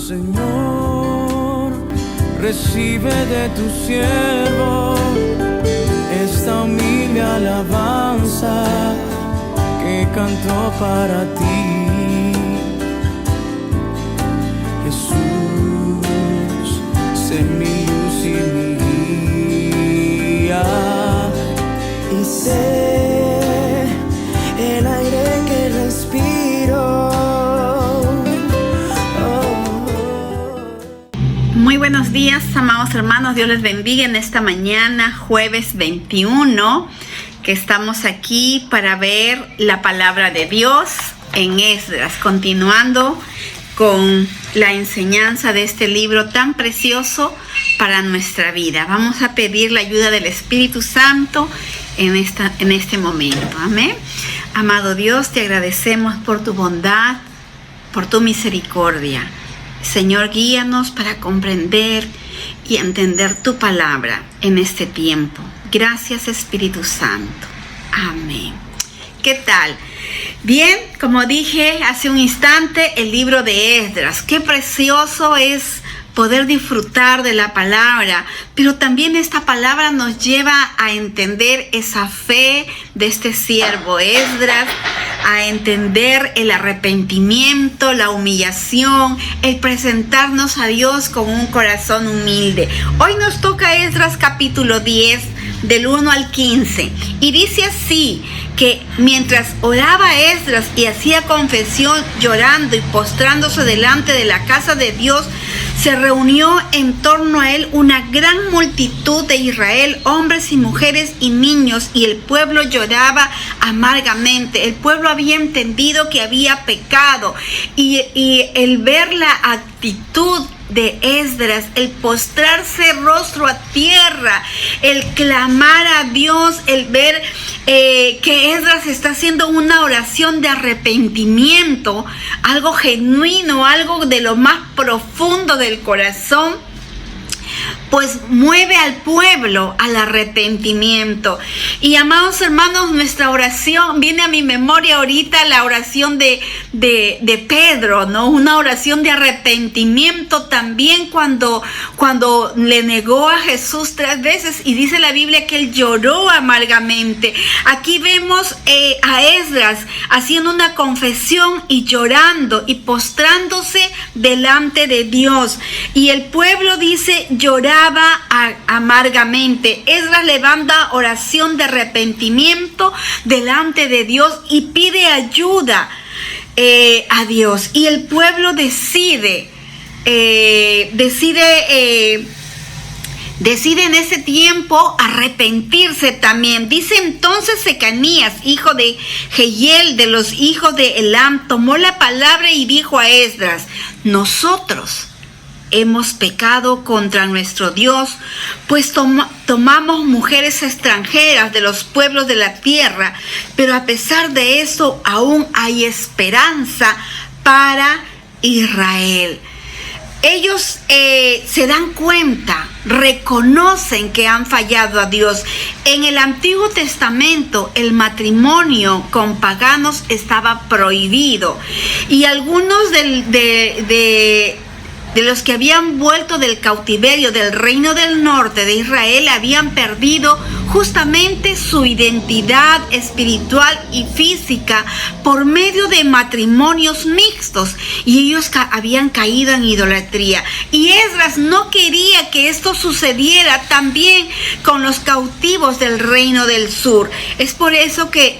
Señor, recibe de tu siervo esta humilde alabanza que cantó para ti. Jesús, sé mi luz y mi guía, y sé el aire que respiro. Muy buenos días, amados hermanos. Dios les bendiga en esta mañana, jueves 21, que estamos aquí para ver la palabra de Dios en Esdras, continuando con la enseñanza de este libro tan precioso para nuestra vida. Vamos a pedir la ayuda del Espíritu Santo en este momento. Amén. Amado Dios, te agradecemos por tu bondad, por tu misericordia. Señor, guíanos para comprender y entender tu palabra en este tiempo. Gracias, Espíritu Santo. Amén. ¿Qué tal? Bien, como dije hace un instante, el libro de Esdras. Qué precioso es poder disfrutar de la palabra, pero también esta palabra nos lleva a entender esa fe de este siervo Esdras, a entender el arrepentimiento, la humillación, el presentarnos a Dios con un corazón humilde. Hoy nos toca Esdras capítulo 10, del 1 al 15, y dice así, que mientras oraba Esdras y hacía confesión llorando y postrándose delante de la casa de Dios, se reunió en torno a él una gran multitud de Israel, hombres y mujeres y niños, y el pueblo lloraba amargamente. El pueblo había entendido que había pecado, y el ver la actitud de Esdras, el postrarse rostro a tierra, el clamar a Dios, el ver que Esdras está haciendo una oración de arrepentimiento, algo genuino, algo de lo más profundo del corazón, pues mueve al pueblo al arrepentimiento. Y amados hermanos, nuestra oración, viene a mi memoria ahorita la oración de Pedro, ¿no? Una oración de arrepentimiento también cuando le negó a Jesús 3 veces, y dice la Biblia que él lloró amargamente. Aquí vemos a Esdras haciendo una confesión y llorando y postrándose delante de Dios, y el pueblo dice lloraba amargamente. Esdras levanta oración de arrepentimiento delante de Dios y pide ayuda a Dios, y el pueblo decide en ese tiempo arrepentirse también. Dice entonces Secanías, hijo de Jehiel, de los hijos de Elam, tomó la palabra y dijo a Esdras: nosotros hemos pecado contra nuestro Dios, pues tomamos mujeres extranjeras de los pueblos de la tierra, pero a pesar de eso aún hay esperanza para Israel. Ellos se dan cuenta, reconocen que han fallado a Dios. En el Antiguo Testamento el matrimonio con paganos estaba prohibido, y algunos de los que habían vuelto del cautiverio del reino del norte de Israel habían perdido justamente su identidad espiritual y física por medio de matrimonios mixtos, y ellos habían caído en idolatría. Y Esdras no quería que esto sucediera también con los cautivos del reino del sur. Es por eso que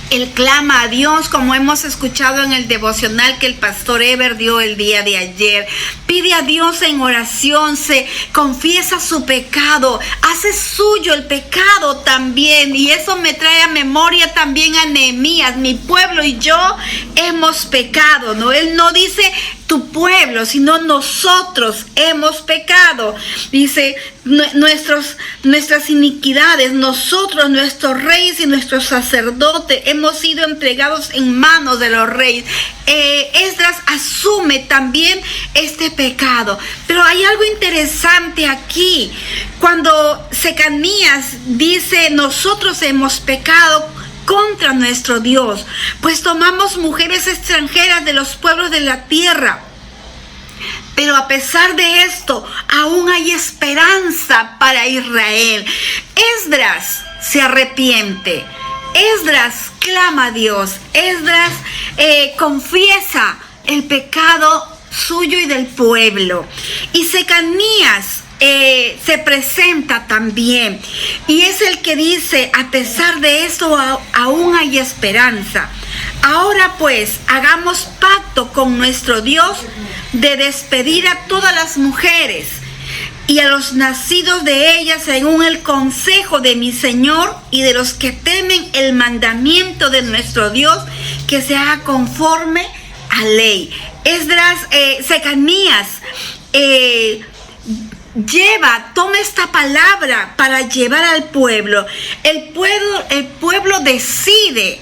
él clama a Dios, como hemos escuchado en el devocional que el pastor Eber dio el día de ayer. Pide a Dios en oración, se confiesa su pecado, hace suyo el pecado también. Y eso me trae a memoria también a Nehemías: mi pueblo y yo hemos pecado, ¿no? Él no dice tu pueblo, sino nosotros hemos pecado. Dice, nuestras iniquidades, nosotros, nuestros reyes y nuestros sacerdotes, hemos sido entregados en manos de los reyes. Esdras asume también este pecado. Pero hay algo interesante aquí. Cuando Secanías dice, nosotros hemos pecado contra nuestro Dios, pues tomamos mujeres extranjeras de los pueblos de la tierra. Pero a pesar de esto, aún hay esperanza para Israel. Esdras se arrepiente. Esdras clama a Dios. Esdras confiesa el pecado suyo y del pueblo. Y Secanías se presenta también. Y es el que dice, a pesar de eso, aún hay esperanza. Ahora pues, hagamos pacto con nuestro Dios de despedir a todas las mujeres y a los nacidos de ellas según el consejo de mi Señor, y de los que temen el mandamiento de nuestro Dios, que se haga conforme a ley. Esdras, Secanías toma esta palabra para llevar al pueblo. El pueblo decide.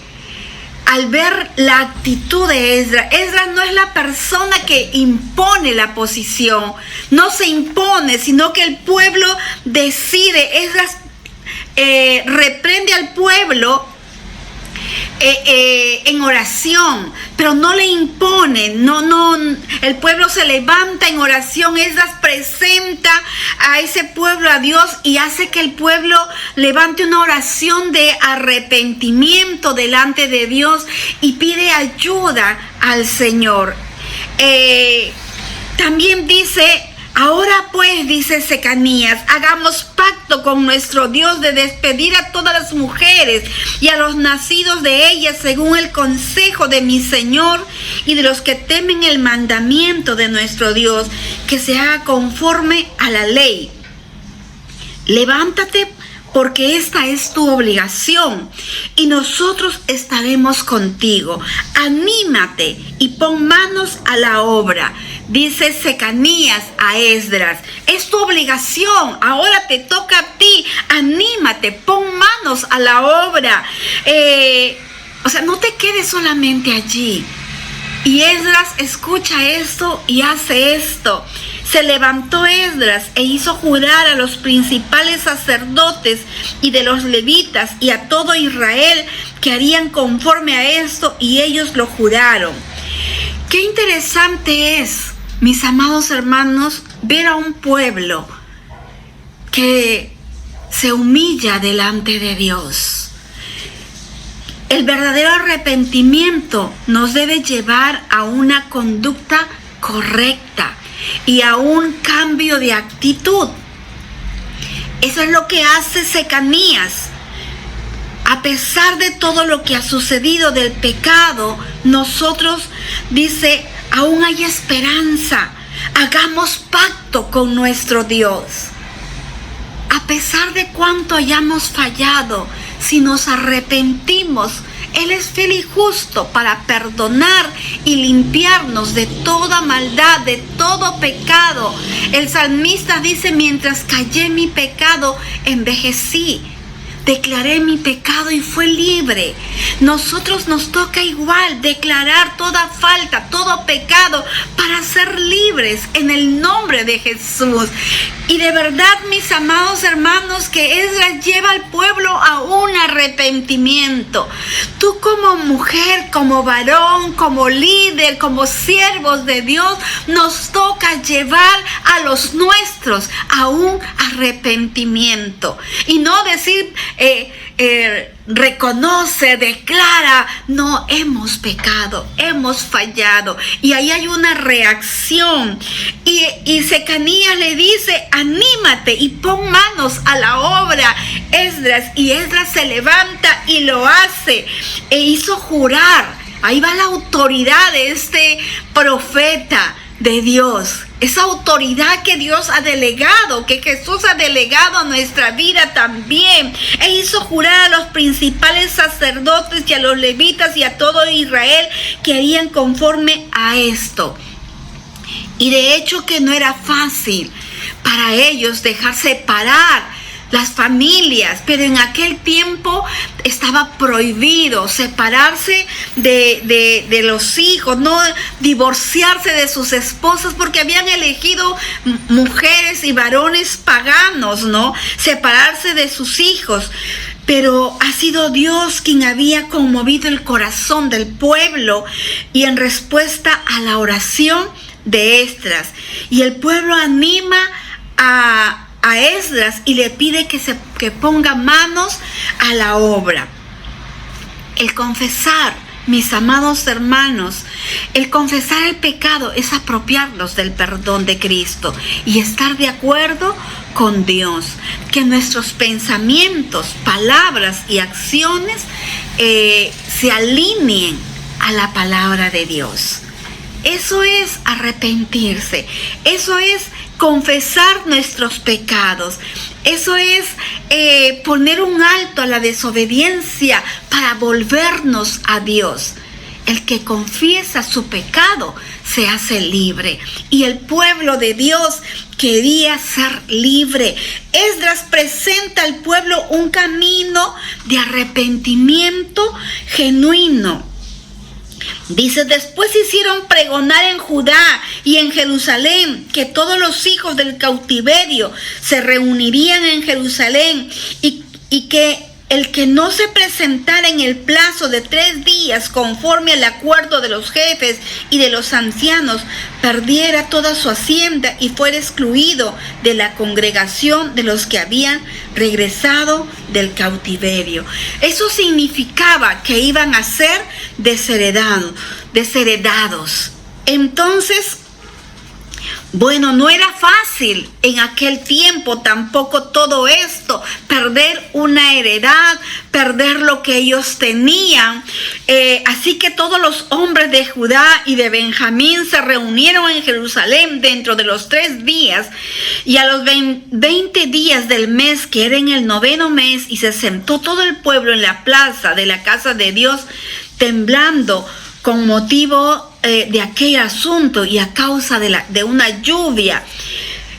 Al ver la actitud de Esdras, Esdras no es la persona que impone la posición, no se impone, sino que el pueblo decide. Esdras reprende al pueblo en oración, pero no le impone, el pueblo se levanta en oración. Esdras presenta a ese pueblo a Dios y hace que el pueblo levante una oración de arrepentimiento delante de Dios y pide ayuda al Señor. También dice, ahora pues, dice Secanías, hagamos pacto con nuestro Dios de despedir a todas las mujeres y a los nacidos de ellas según el consejo de mi Señor, y de los que temen el mandamiento de nuestro Dios, que se haga conforme a la ley. Levántate, porque esta es tu obligación, y nosotros estaremos contigo. Anímate y pon manos a la obra. Dice Secanías a Esdras, es tu obligación, ahora te toca a ti. Anímate, pon manos a la obra. No te quedes solamente allí. Y Esdras escucha esto y hace esto. Se levantó Esdras e hizo jurar a los principales sacerdotes y de los levitas y a todo Israel que harían conforme a esto, y ellos lo juraron. Qué interesante es, mis amados hermanos, ver a un pueblo que se humilla delante de Dios. El verdadero arrepentimiento nos debe llevar a una conducta correcta y a un cambio de actitud. Eso es lo que hace Secanías. A pesar de todo lo que ha sucedido del pecado, nosotros, dice, aún hay esperanza. Hagamos pacto con nuestro Dios. A pesar de cuánto hayamos fallado, si nos arrepentimos, Él es fiel y justo para perdonar y limpiarnos de toda maldad, de todo pecado. El salmista dice, mientras callé mi pecado, envejecí. Declaré mi pecado y fue libre. Nosotros nos toca igual declarar toda falta, todo pecado, para ser libres en el nombre de Jesús. Y de verdad, mis amados hermanos, que Esdras lleva al pueblo a un arrepentimiento. Tú como mujer, como varón, como líder, como siervos de Dios, nos toca llevar a los nuestros a un arrepentimiento. Y no decir, reconoce, declara, no, hemos pecado, hemos fallado. Y ahí hay una reacción. Y Secanías le dice, anímate y pon manos a la obra, Esdras. Y Esdras se levanta y lo hace. E hizo jurar. Ahí va la autoridad de este profeta de Dios. Esa autoridad que Dios ha delegado, que Jesús ha delegado a nuestra vida también. E hizo jurar a los principales sacerdotes y a los levitas y a todo Israel que harían conforme a esto. Y de hecho que no era fácil para ellos dejar separar las familias, pero en aquel tiempo estaba prohibido separarse de los hijos, no divorciarse de sus esposas, porque habían elegido mujeres y varones paganos, ¿no? Separarse de sus hijos. Pero ha sido Dios quien había conmovido el corazón del pueblo, y en respuesta a la oración de Esdras. Y el pueblo anima a Esdras y le pide que ponga manos a la obra. El confesar, mis amados hermanos, el confesar el pecado es apropiarnos del perdón de Cristo y estar de acuerdo con Dios. Que nuestros pensamientos, palabras y acciones se alineen a la palabra de Dios. Eso es arrepentirse. Eso es confesar nuestros pecados. Eso es poner un alto a la desobediencia para volvernos a Dios. El que confiesa su pecado se hace libre. Y el pueblo de Dios quería ser libre. Esdras presenta al pueblo un camino de arrepentimiento genuino. Dice, después hicieron pregonar en Judá y en Jerusalén que todos los hijos del cautiverio se reunirían en Jerusalén y que el que no se presentara en el plazo de 3 días conforme al acuerdo de los jefes y de los ancianos perdiera toda su hacienda y fuera excluido de la congregación de los que habían regresado del cautiverio. Eso significaba que iban a ser desheredados. Entonces, bueno, no era fácil en aquel tiempo tampoco todo esto, perder una heredad, perder lo que ellos tenían. Así que todos los hombres de Judá y de Benjamín se reunieron en Jerusalén dentro de los 3 días y a los 20 días del mes, que era en el 9º mes, y se sentó todo el pueblo en la plaza de la casa de Dios, temblando con motivo de aquel asunto y a causa de una lluvia.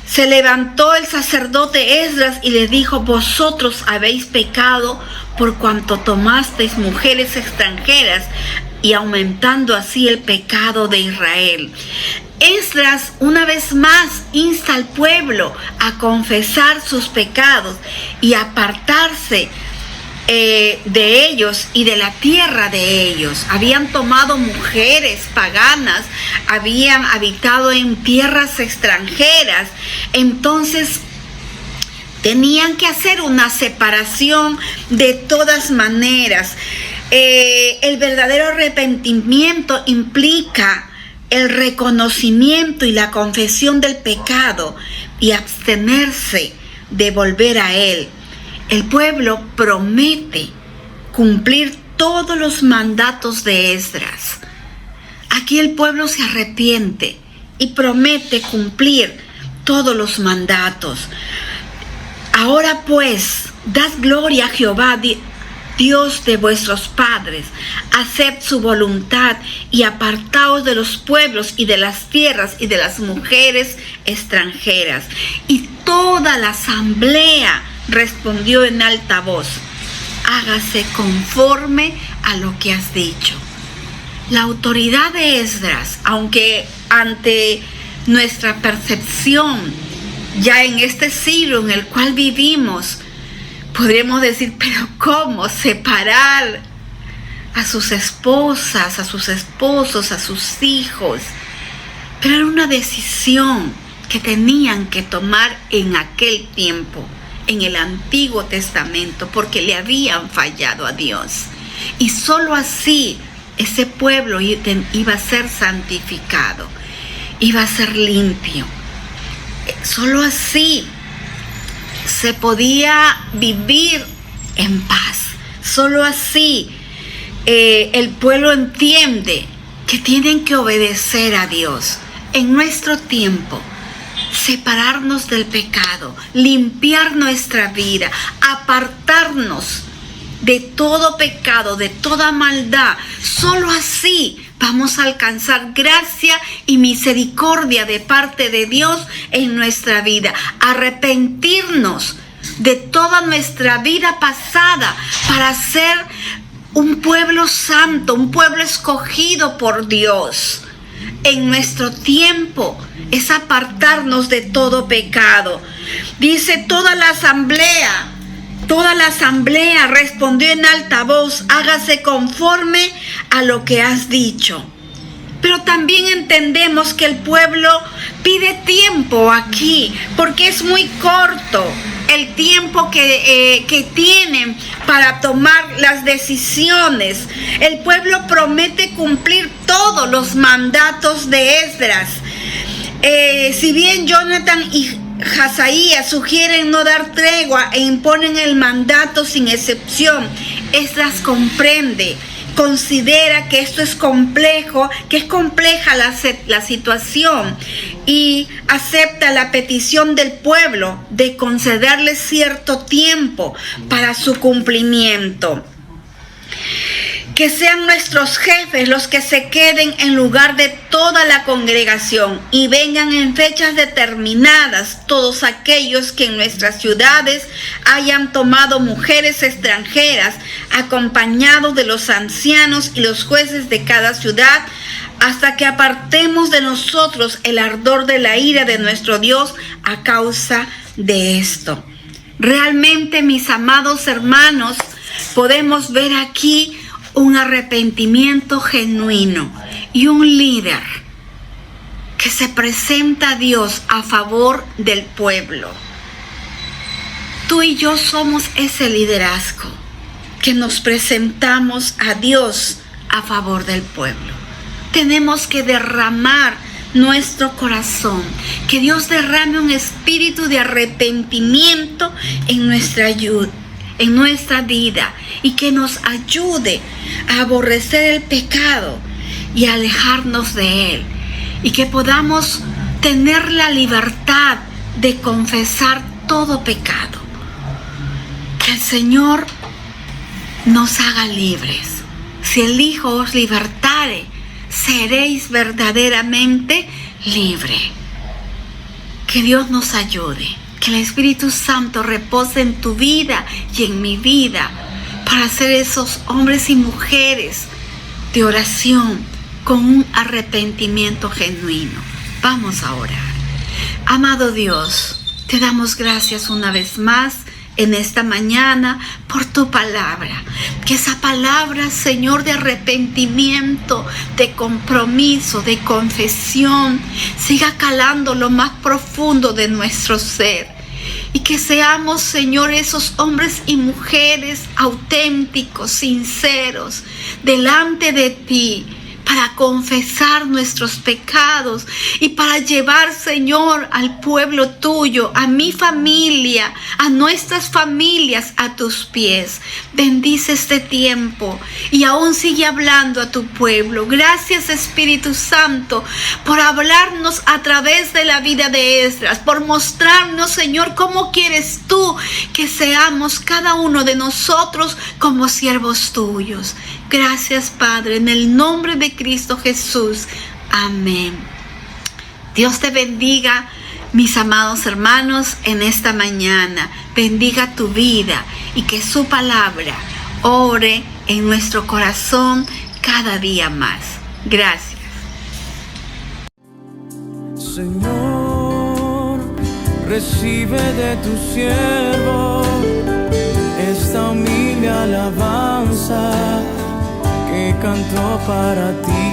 Se levantó el sacerdote Esdras y les dijo: vosotros habéis pecado por cuanto tomasteis mujeres extranjeras y aumentando así el pecado de Israel. Esdras una vez más insta al pueblo a confesar sus pecados y apartarse de ellos y de la tierra de ellos. Habían tomado mujeres paganas, habían habitado en tierras extranjeras, entonces tenían que hacer una separación de todas maneras. El verdadero arrepentimiento implica el reconocimiento y la confesión del pecado y abstenerse de volver a él. El pueblo promete cumplir todos los mandatos de Esdras. Aquí el pueblo se arrepiente y promete cumplir todos los mandatos. Ahora pues, dad gloria a Jehová, Dios de vuestros padres, haced su voluntad y apartaos de los pueblos y de las tierras y de las mujeres extranjeras. Y toda la asamblea respondió en alta voz: hágase conforme a lo que has dicho. La autoridad de Esdras, aunque ante nuestra percepción, ya en este siglo en el cual vivimos, podríamos decir, pero ¿cómo separar a sus esposas, a sus esposos, a sus hijos? Pero era una decisión que tenían que tomar en aquel tiempo, en el Antiguo Testamento, porque le habían fallado a Dios. Y solo así ese pueblo iba a ser santificado, iba a ser limpio. Solo así se podía vivir en paz. Solo así el pueblo entiende que tienen que obedecer a Dios. En nuestro tiempo, separarnos del pecado, limpiar nuestra vida, apartarnos de todo pecado, de toda maldad. Solo así vamos a alcanzar gracia y misericordia de parte de Dios en nuestra vida. Arrepentirnos de toda nuestra vida pasada para ser un pueblo santo, un pueblo escogido por Dios. En nuestro tiempo es apartarnos de todo pecado. Dice: toda la asamblea respondió en alta voz: hágase conforme a lo que has dicho. Pero también entendemos que el pueblo pide tiempo aquí, porque es muy corto el tiempo que tienen para tomar las decisiones. El pueblo promete cumplir todos los mandatos de Esdras. Si bien Jonathan y Hazaías sugieren no dar tregua e imponen el mandato sin excepción, Esdras comprende, considera que esto es complejo, que es compleja la situación, y acepta la petición del pueblo de concederle cierto tiempo para su cumplimiento. Que sean nuestros jefes los que se queden en lugar de toda la congregación y vengan en fechas determinadas todos aquellos que en nuestras ciudades hayan tomado mujeres extranjeras, acompañados de los ancianos y los jueces de cada ciudad, hasta que apartemos de nosotros el ardor de la ira de nuestro Dios a causa de esto. Realmente, mis amados hermanos, podemos ver aquí un arrepentimiento genuino y un líder que se presenta a Dios a favor del pueblo. Tú y yo somos ese liderazgo que nos presentamos a Dios a favor del pueblo. Tenemos que derramar nuestro corazón, que Dios derrame un espíritu de arrepentimiento en nuestra vida, y que nos ayude a aborrecer el pecado y a alejarnos de él, y que podamos tener la libertad de confesar todo pecado. Que el Señor nos haga libres. Si el Hijo os libertare, seréis verdaderamente libre. Que Dios nos ayude. Que el Espíritu Santo repose en tu vida y en mi vida para ser esos hombres y mujeres de oración con un arrepentimiento genuino. Vamos a orar. Amado Dios, te damos gracias una vez más en esta mañana por tu palabra. Que esa palabra, Señor, de arrepentimiento, de compromiso, de confesión, siga calando lo más profundo de nuestro ser. Y que seamos, Señor, esos hombres y mujeres auténticos, sinceros, delante de ti, para confesar nuestros pecados y para llevar, Señor, al pueblo tuyo, a mi familia, a nuestras familias, a tus pies. Bendice este tiempo y aún sigue hablando a tu pueblo. Gracias, Espíritu Santo, por hablarnos a través de la vida de Esdras, por mostrarnos, Señor, cómo quieres tú que seamos cada uno de nosotros como siervos tuyos. Gracias, Padre, en el nombre de Cristo Jesús. Amén. Dios te bendiga, mis amados hermanos, en esta mañana. Bendiga tu vida y que su palabra ore en nuestro corazón cada día más. Gracias. Señor, recibe de tu siervo esta humilde alabanza que cantó para ti.